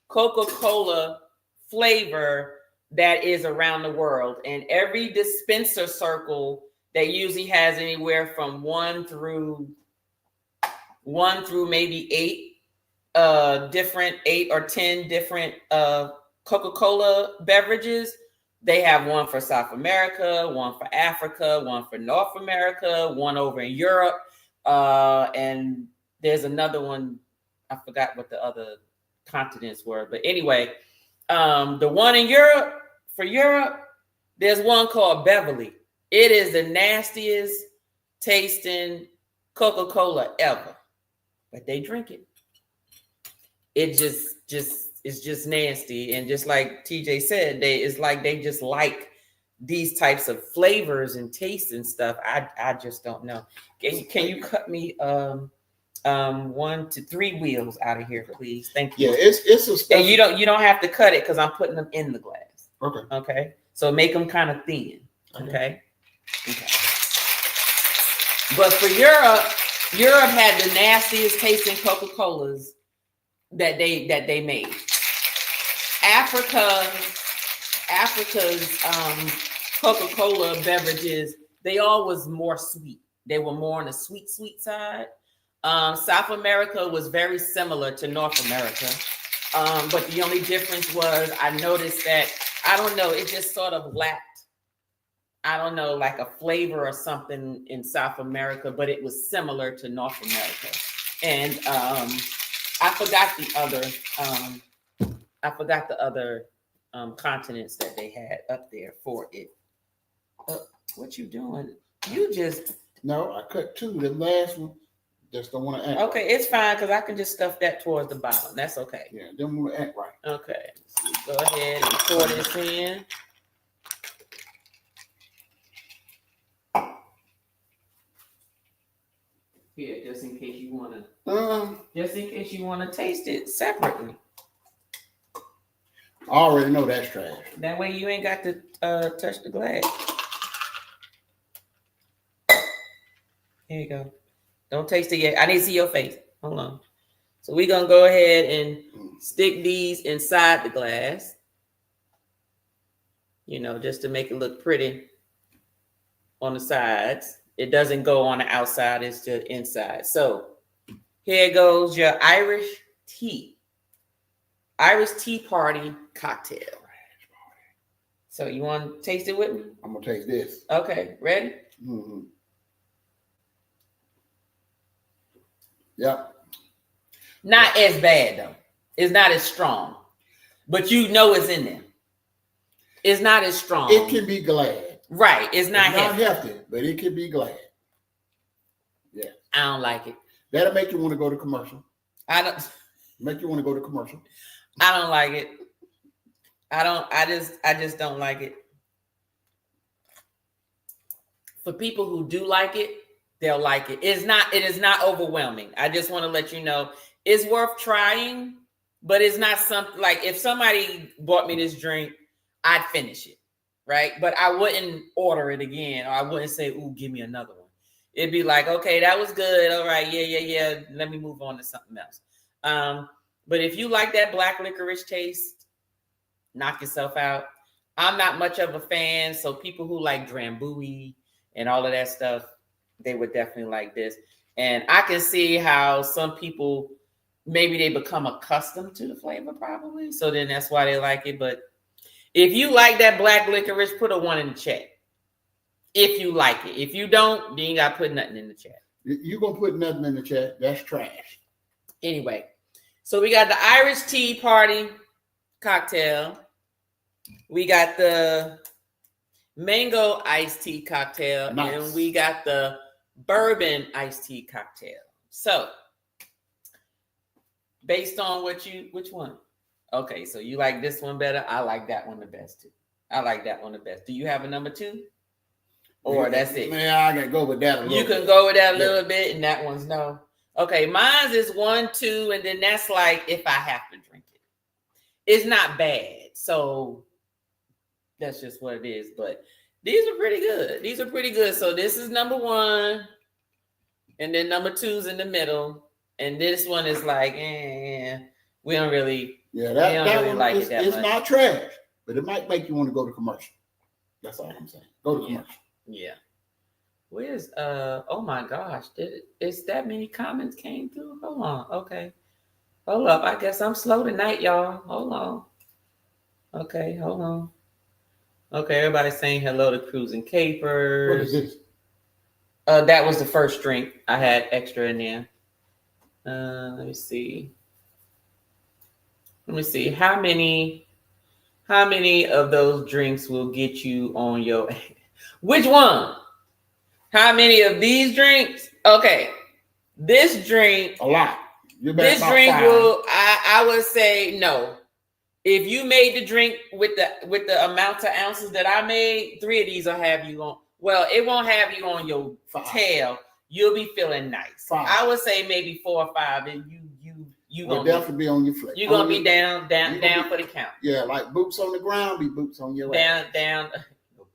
Coca-Cola flavor that is around the world, and every dispenser circle that usually has anywhere from 1 through maybe 8 8 or 10 different Coca-Cola beverages. They have one for South America, one for Africa, one for North America, one over in Europe, and there's another one. I forgot what the other continents were, but anyway, the one in Europe, for Europe, there's one called Beverly. It is the nastiest tasting Coca-Cola ever, but they drink it. It it's just nasty. And just like TJ said, they just like these types of flavors and tastes and stuff. I just don't know. Can you cut me 1 to 3 wheels out of here, please? Thank you. Yeah, it's a special. And you don't have to cut it because I'm putting them in the glass. Okay. Okay. So make them kind of thin. Okay. But for Europe had the nastiest tasting Coca-Colas that they made. Africa's Coca-Cola beverages, they all was more sweet. They were more on the sweet side. South America was very similar to North America. But the only difference was I noticed that, I don't know, it just sort of lacked, I don't know, like a flavor or something in South America, but it was similar to North America. And I forgot the other continents that they had up there for it. What you doing? You just... No, I cut 2. The last one, just don't want to act. Okay, it's fine because I can just stuff that towards the bottom. That's okay. Yeah, don't want to act right. Okay, so go ahead and pour this in. Here, just in case you wanna, I taste it separately. already know that's trash. That way you ain't got to touch the glass. Here you go. Don't taste it yet. I need to see your face. Hold on. So we're gonna go ahead and stick these inside the glass. You know, just to make it look pretty on the sides. It doesn't go on the outside, it's just inside. So here goes your Irish tea. Irish tea party cocktail. So you want to taste it with me? I'm gonna taste this. Okay, ready? Mm-hmm. Yep. Not as bad though. It's not as strong, but you know it's in there. It's not as strong. It can be glad. Right. It's not hefty, but it can be glad. Yeah. I don't like it. That'll make you want to go to commercial. Make you want to go to commercial. I don't like it. I just don't like it. For people who do like it, they'll like it. It is not overwhelming. I just want to let you know it's worth trying, but it's not something like if somebody bought me this drink, I'd finish it. Right. But I wouldn't order it again, or I wouldn't say, ooh, give me another one. It'd be like, okay, that was good. All right. Yeah. Let me move on to something else. But if you like that black licorice taste, knock yourself out. I'm not much of a fan. So people who like Drambuie and all of that stuff, they would definitely like this. And I can see how some people, maybe they become accustomed to the flavor probably. So then that's why they like it. But if you like that black licorice, put a 1 in the chat. If you like it. If you don't, then you got to put nothing in the chat. You're going to put nothing in the chat. That's trash. Anyway, so we got the Irish tea party cocktail. We got the mango iced tea cocktail. Nice. And we got the bourbon iced tea cocktail. So, based on which one? Okay, so you like this one better. I like that one the best too. I like that one the best. Do you have a number 2? Or that's it? Man, I can go with that a little bit. You can go with that a little bit, and that one's no. Okay, mine's is 1, 2, and then that's like if I have to drink it. It's not bad. So that's just what it is. But these are pretty good. So this is number 1, and then number 2's in the middle. And this one is like, we don't really. Yeah, that one like is, it's not trash, but it might make you want to go to commercial. That's all I'm saying. Go to commercial. Yeah. Where's oh my gosh, is that many comments came through? Hold on. Okay. Hold up. I guess I'm slow tonight, y'all. Hold on. Okay, hold on. Okay, everybody's saying hello to Cruising Capers. What is this? That was the first drink. I had extra in there. Let me see. How many of those drinks will get you on your which one? How many of these drinks? Okay. This drink a lot. This drink 5. Will I would say no. If you made the drink with the amount of ounces that I made, 3 of these will have you on. Well, it won't have you on your 5. Tail. You'll be feeling nice. 5. I would say maybe 4 or 5, and you will definitely be on your flex. You're gonna be down for the count. Yeah, like boots on the ground, be boots on your ass. Down.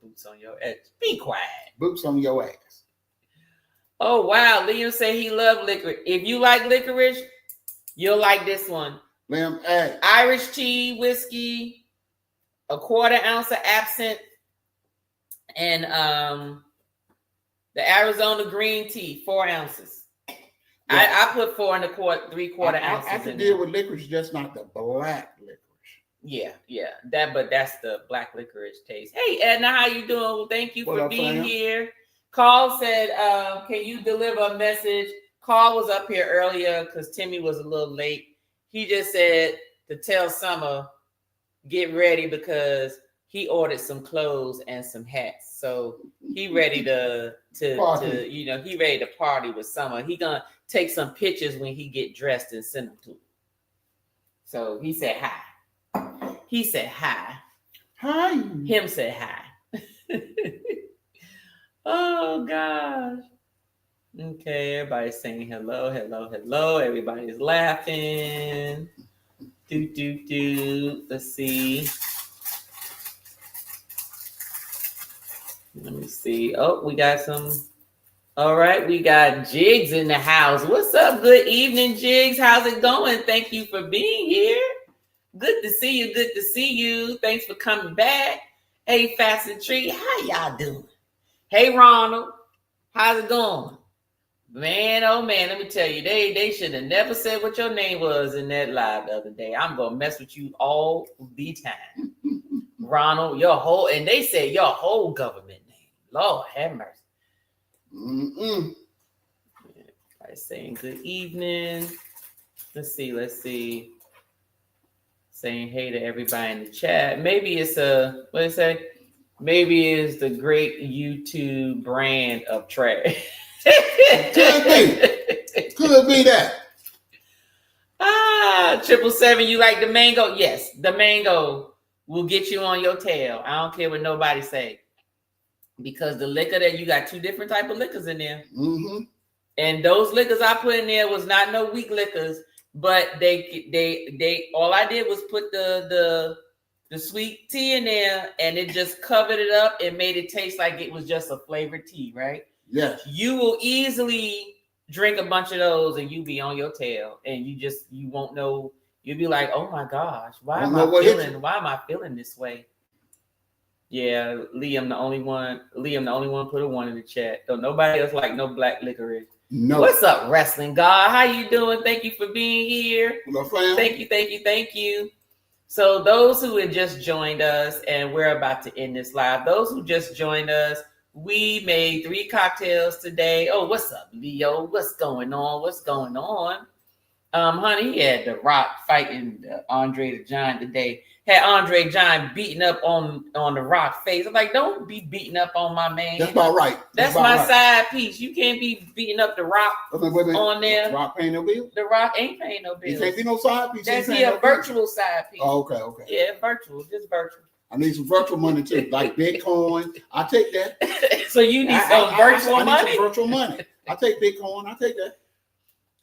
Boots on your ass. Be quiet. Boots on your ass. Oh wow, Liam said he loved licorice. If you like licorice, you'll like this one. Liam, hey. Irish tea, whiskey, a 1/4 ounce of absinthe, and the Arizona green tea, 4 ounces. Yeah. I put 4 1/4, 3/4 ounces. I can deal with licorice, just not the black licorice. Yeah. But that's the black licorice taste. Hey, Edna, how you doing? Well, thank you for being here. Carl said, can you deliver a message? Carl was up here earlier because Timmy was a little late. He just said to tell Summer, get ready because he ordered some clothes and some hats. So he ready to he ready to party with Summer. He gonna take some pictures when he get dressed and send them to him. So he said hi. He said hi. Hi. Him said hi. Oh gosh. Okay, everybody's saying hello, hello, hello. Everybody's laughing. Do. Let's see. Let me see. Oh, we got some. All right, we got Jigs in the house. What's up? Good evening, Jigs. How's it going? Thank you for being here. Good to see you. Good to see you. Thanks for coming back. Hey, Fast and Treat. How y'all doing? Hey, Ronald. How's it going? Man, oh man, let me tell you, they should have never said what your name was in that live the other day. I'm gonna mess with you all the time. Ronald, your whole, and they said your whole government name. Lord have mercy. I saying good evening. Let's see. Saying hey to everybody in the chat. Maybe it's what did it say? Maybe it's the great YouTube brand of trash. Could be that. 777, you like the mango? Yes, the mango will get you on your tail. I don't care what nobody say. Because the liquor that you got two different type of liquors in there. Mm-hmm. And those liquors I put in there was not no weak liquors, but they all I did was put the sweet tea in there and it just covered it up and made it taste like it was just a flavored tea, right? Yes. You will easily drink a bunch of those and you be on your tail and you won't know. You'll be like, oh my gosh, why am I feeling this way? Yeah, Liam the only one put a 1 in the chat. Don't nobody else like no black licorice. No. What's up, Wrestling God? How you doing? Thank you for being here. Hello, Thank you. So those who had just joined us, and we're about to end this live. Those who just joined us, we made 3 cocktails today. Oh, what's up, Leo? What's going on? Honey, he had The Rock fighting Andre the Giant today. Had Andre Giant beating up on The Rock face. I'm like, don't be beating up on my man. That's about right. That's my side piece. You can't be beating up The Rock on there. The Rock paying no bills? The Rock ain't paying no bills. He can't be no side piece. That's a virtual side piece. Oh, okay. Yeah, just virtual. I need some virtual money too, like Bitcoin. I take that. So you need some virtual money? I need some virtual money. I take Bitcoin. I take that.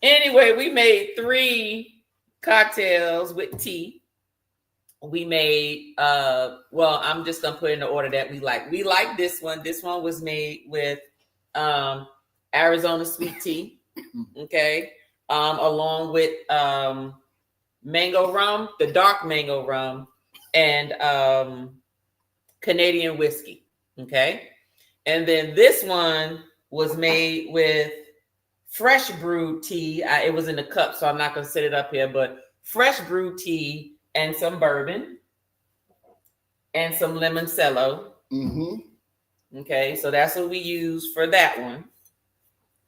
Anyway, we made 3 cocktails with tea. We made I'm just gonna put in the order that we like. We like this one. This one was made with Arizona sweet tea. Okay. Along with mango rum, the dark mango rum, and Canadian whiskey. Okay. And then this one was made with fresh brewed tea. It was in a cup, so I'm not going to set it up here, but fresh brewed tea and some bourbon and some limoncello. Mm-hmm. Okay, so that's what we use for that one.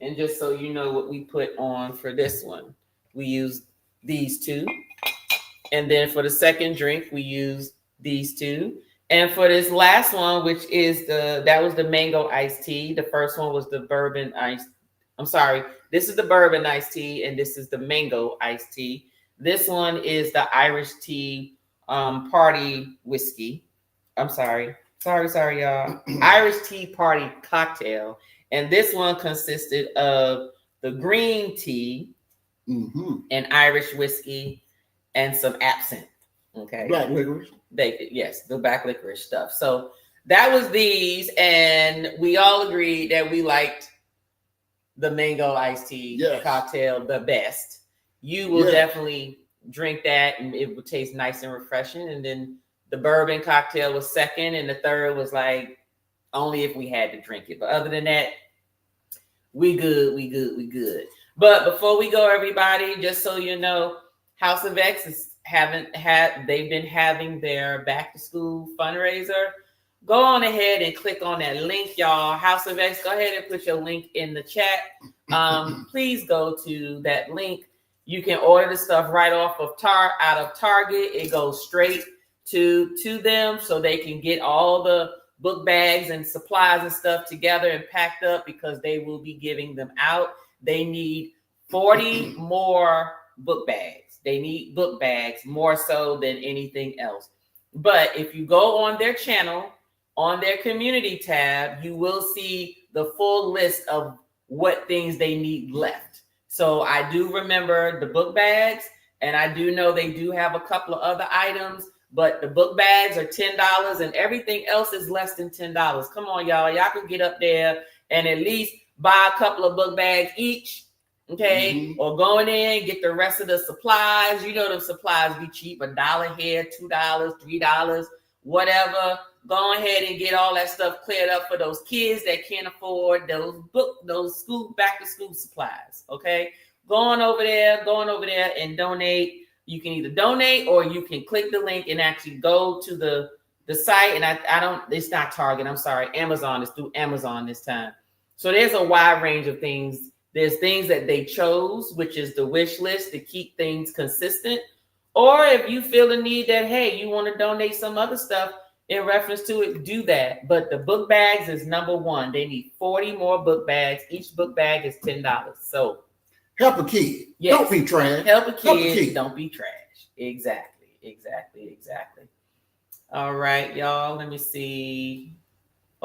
And just so you know what we put on for this one, we use these 2. And then for the second drink, we use these 2. And for this last one, which is that was the mango iced tea. The first one was the bourbon iced. I'm sorry. This is the bourbon iced tea, and this is the mango iced tea. This one is the Irish tea party whiskey. I'm sorry. Sorry, y'all. Irish tea party cocktail. And this one consisted of the green tea and Irish whiskey and some absinthe. Okay. Black licorice. The black licorice stuff. So that was these, and we all agreed that we liked the mango iced tea cocktail the best. You will definitely drink that and it will taste nice and refreshing. And then the bourbon cocktail was second, and the third was like only if we had to drink it. But other than that, we good. But before we go, everybody, just so you know, House of X they've been having their back to school fundraiser. Go on ahead and click on that link, y'all. House of X, go ahead and put your link in the chat. Please go to that link. You can order the stuff right off of out of Target. It goes straight to them so they can get all the book bags and supplies and stuff together and packed up because they will be giving them out. They need 40 more book bags. They need book bags more so than anything else. But if you go on their channel, on their community tab, you will see the full list of what things they need left. So I do remember the book bags, and I do know they do have a couple of other items, but the book bags are $10 and everything else is less than $10. Come on, y'all. Y'all can get up there and at least buy a couple of book bags each. Okay, or going in, get the rest of the supplies. You know, the supplies be cheap, $1 here, $2, $3, whatever. Go ahead and get all that stuff cleared up for those kids that can't afford those back to school supplies. Okay, going over there and donate. You can either donate or you can click the link and actually go to the site. And I don't, it's not Target. I'm sorry, Amazon. It's through Amazon this time. So there's a wide range of things. There's things that they chose, which is the wish list to keep things consistent. Or if you feel the need that, hey, you want to donate some other stuff in reference to it, do that. But the book bags is number one. They need 40 more book bags. Each book bag is $10. So help a kid. Yes. Don't be trash. Help a kid. Don't be trash. Exactly. All right, y'all. Let me see.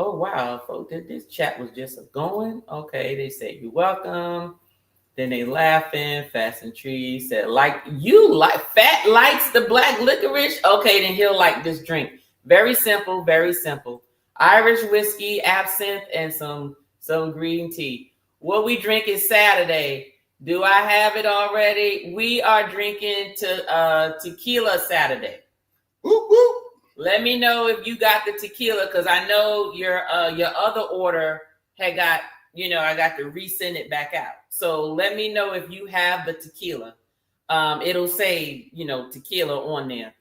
Oh, wow, folks, this chat was just going. Okay, they say you're welcome. Then they laughing. Fast and Tree said, Fat likes the black licorice. Okay, then he'll like this drink. Very simple, very simple. Irish whiskey, absinthe, and some green tea. What we drink is Saturday. Do I have it already? We are drinking tequila Saturday. Whoop, whoop. Let me know if you got the tequila, because I know your other order had got, I got to resend it back out. So let me know if you have the tequila. It'll say, tequila on there.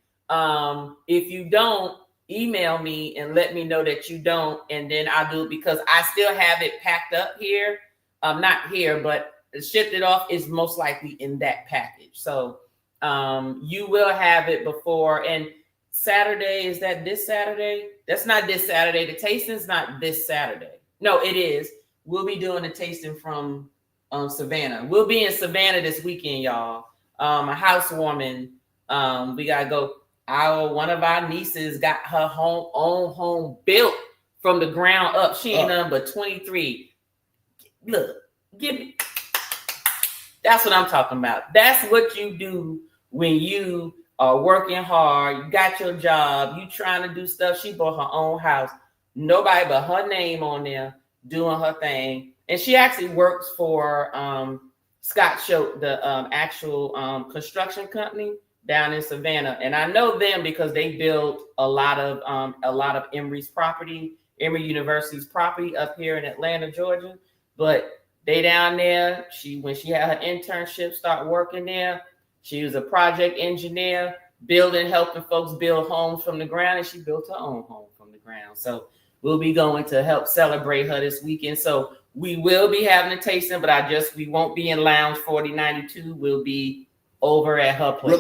If you don't, email me and let me know that you don't, and then I'll do it, because I still have it packed up here. Not here, but shipped it off is most likely in that package. So you will have it before. And Saturday, is that this Saturday? That's not this Saturday. The tasting's not this Saturday. No, it is. We'll be doing a tasting from Savannah. We'll be in Savannah this weekend, y'all. A housewarming. We gotta go. One of our nieces got her own home built from the ground up. She ain't nothing but 23. Look, give me. That's what I'm talking about. That's what you do when you are working hard. You got your job. You trying to do stuff. She bought her own house. Nobody but her name on there doing her thing. And she actually works for Scott Shope, the actual construction company down in Savannah. And I know them because they built a lot of Emory's property, Emory University's property up here in Atlanta, Georgia. But they down there, when she had her internship, start working there. She was a project engineer, helping folks build homes from the ground, and she built her own home from the ground. So we'll be going to help celebrate her this weekend. So we will be having a tasting, but we won't be in Lounge 4092. We'll be over at her place.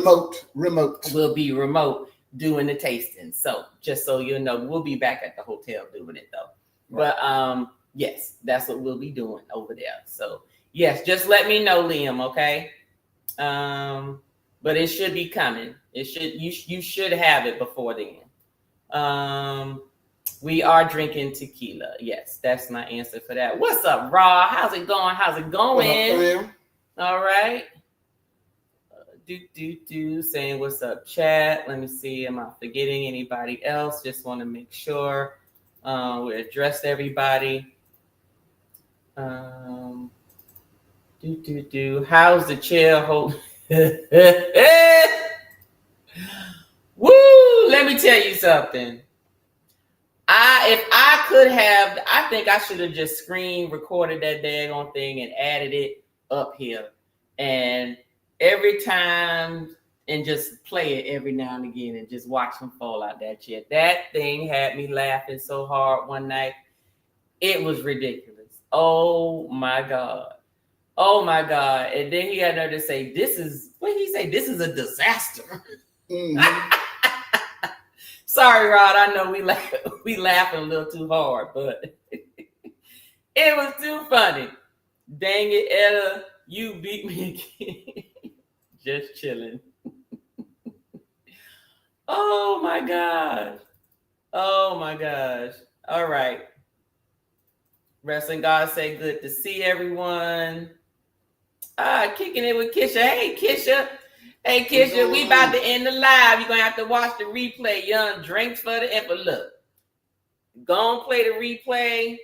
Remote. We'll be remote doing the tasting. So just so you know, we'll be back at the hotel doing it though. Right. But yes, that's what we'll be doing over there. So yes, just let me know, Liam, okay? But it should be coming. You should have it before then. We are drinking tequila. Yes, that's my answer for that. What's up, Raw? How's it going? All right. Saying what's up, chat. Let me see. Am I forgetting anybody else? Just want to make sure we addressed everybody. How's the chair hold? Woo! Let me tell you something. I think I should have just screen recorded that daggone thing and added it up here, and every time, and just play it every now and again, and just watch them fall out that chair. That thing had me laughing so hard one night. It was ridiculous. Oh my God. And then he had nerve to say, this is a disaster. Mm-hmm. Sorry, Rod. I know we laughing a little too hard, but it was too funny. Dang it, Etta, you beat me again. Just chilling. Oh my gosh. All right. Wrestling God say good to see everyone. Kicking it with Kisha. Hey, Kisha. Hey, Kisha, we about to end the live. You're going to have to watch the replay. Young drinks for the emperor. Look, go and play the replay.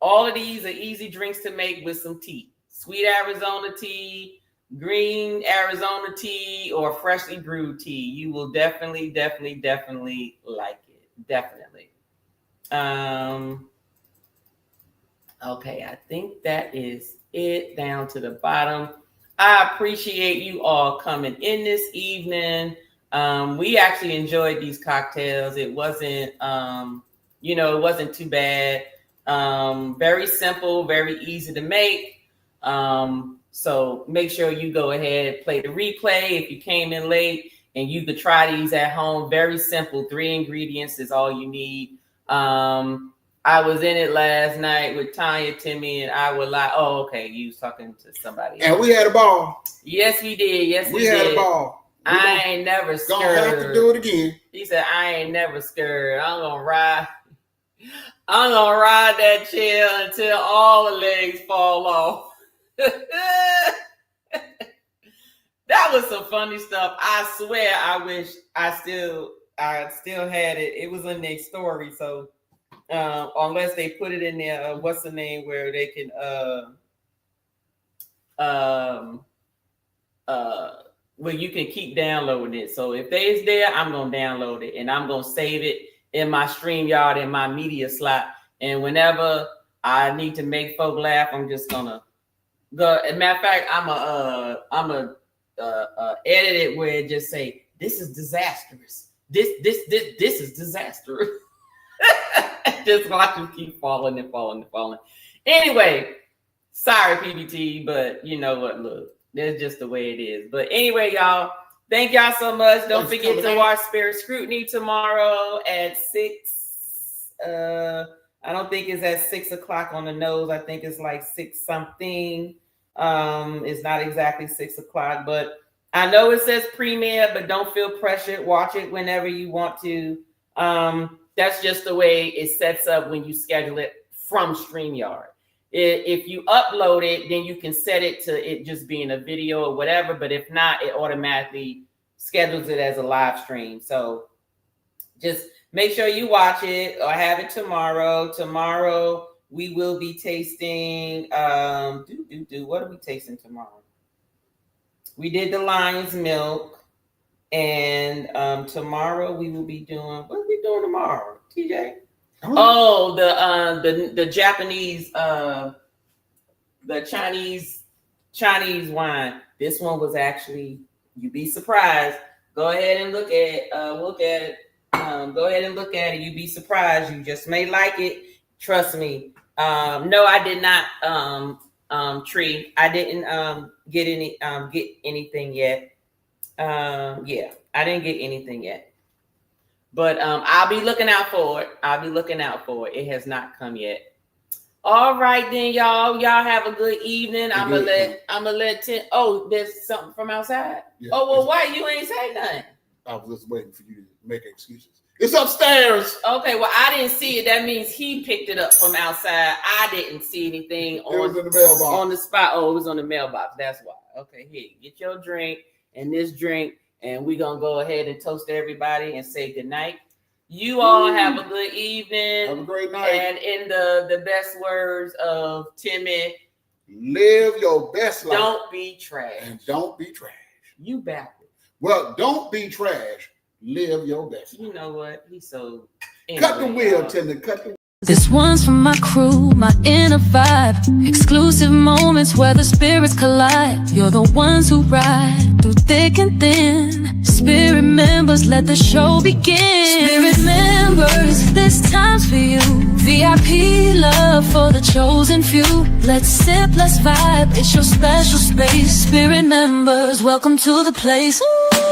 All of these are easy drinks to make with some tea. Sweet Arizona tea, green Arizona tea, or freshly brewed tea. You will definitely like it. Definitely. Okay, I think that is it down to the bottom. I appreciate you all coming in this evening. We actually enjoyed these cocktails. It wasn't, it wasn't too bad. Very simple, very easy to make. So make sure you go ahead and play the replay if you came in late, and you could try these at home. Very simple. 3 ingredients is all you need. I was in it last night with Tanya, Timmy, and I was like, oh, okay, you was talking to somebody else. And we had a ball. Yes, we did. Yes, we had did. a ball. I ain't never scared. Gonna have to do it again. He said, I ain't never scared. I'm gonna ride that chair until all the legs fall off. That was some funny stuff. I swear, I wish I still had it. It was in their story, so unless they put it in there, what's the name where they can where you can keep downloading it. So if it's there, I'm gonna download it and I'm gonna save it in my StreamYard in my media slot. And whenever I need to make folk laugh, I'm just gonna go. As a matter of fact, I'm a edit it where it just say, "This is disastrous. This is disastrous." Just watch them keep falling and falling and falling. Anyway, sorry, PBT, but you know what? Look, that's just the way it is. But anyway, y'all, thank y'all so much. Don't forget to watch Spirit Scrutiny tomorrow at 6. I don't think it's at 6 o'clock on the nose. I think it's like 6 something. It's not exactly 6 o'clock, but I know it says premiere, but don't feel pressured. Watch it whenever you want to. That's just the way it sets up when you schedule it from StreamYard. If you upload it, then you can set it to it just being a video or whatever. But if not, it automatically schedules it as a live stream. So just make sure you watch it or have it tomorrow. Tomorrow we will be tasting. What are we tasting tomorrow? We did the lion's milk. And tomorrow we will be doing, what are we doing tomorrow, TJ? Oh, the Japanese, the Chinese wine. This one was actually, you'd be surprised. Go ahead and look at it. Go ahead and look at it. You'd be surprised. You just may like it. Trust me. No, I did not. Tree. I didn't get anything yet. I didn't get anything yet, but I'll be looking out for it. It has not come yet. All right, then, y'all have a good evening. I'm gonna let Tim. Oh, there's something from outside. Yeah, why you ain't say nothing? I was just waiting for you to make excuses. It's upstairs. Okay, well, I didn't see it. That means he picked it up from outside. I didn't see anything it was in the mailbox. On the spot. Oh, it was on the mailbox. That's why. Okay, here, get your drink and this drink, and we're going to go ahead and toast everybody and say goodnight. You all have a good evening. Have a great night. And in the best words of Timmy, live your best life. Don't be trash. And don't be trash. You backwards. Well, don't be trash. Live your best life. You know what? He's so... Cut the wheel, Timmy. Cut the wheel. This one's for my crew, my inner vibe. Exclusive moments where the spirits collide. You're the ones who ride through thick and thin. Spirit members, let the show begin. Spirit members, this time's for you. VIP love for the chosen few. Let's sip, let's vibe, it's your special space. Spirit members, welcome to the place. Ooh.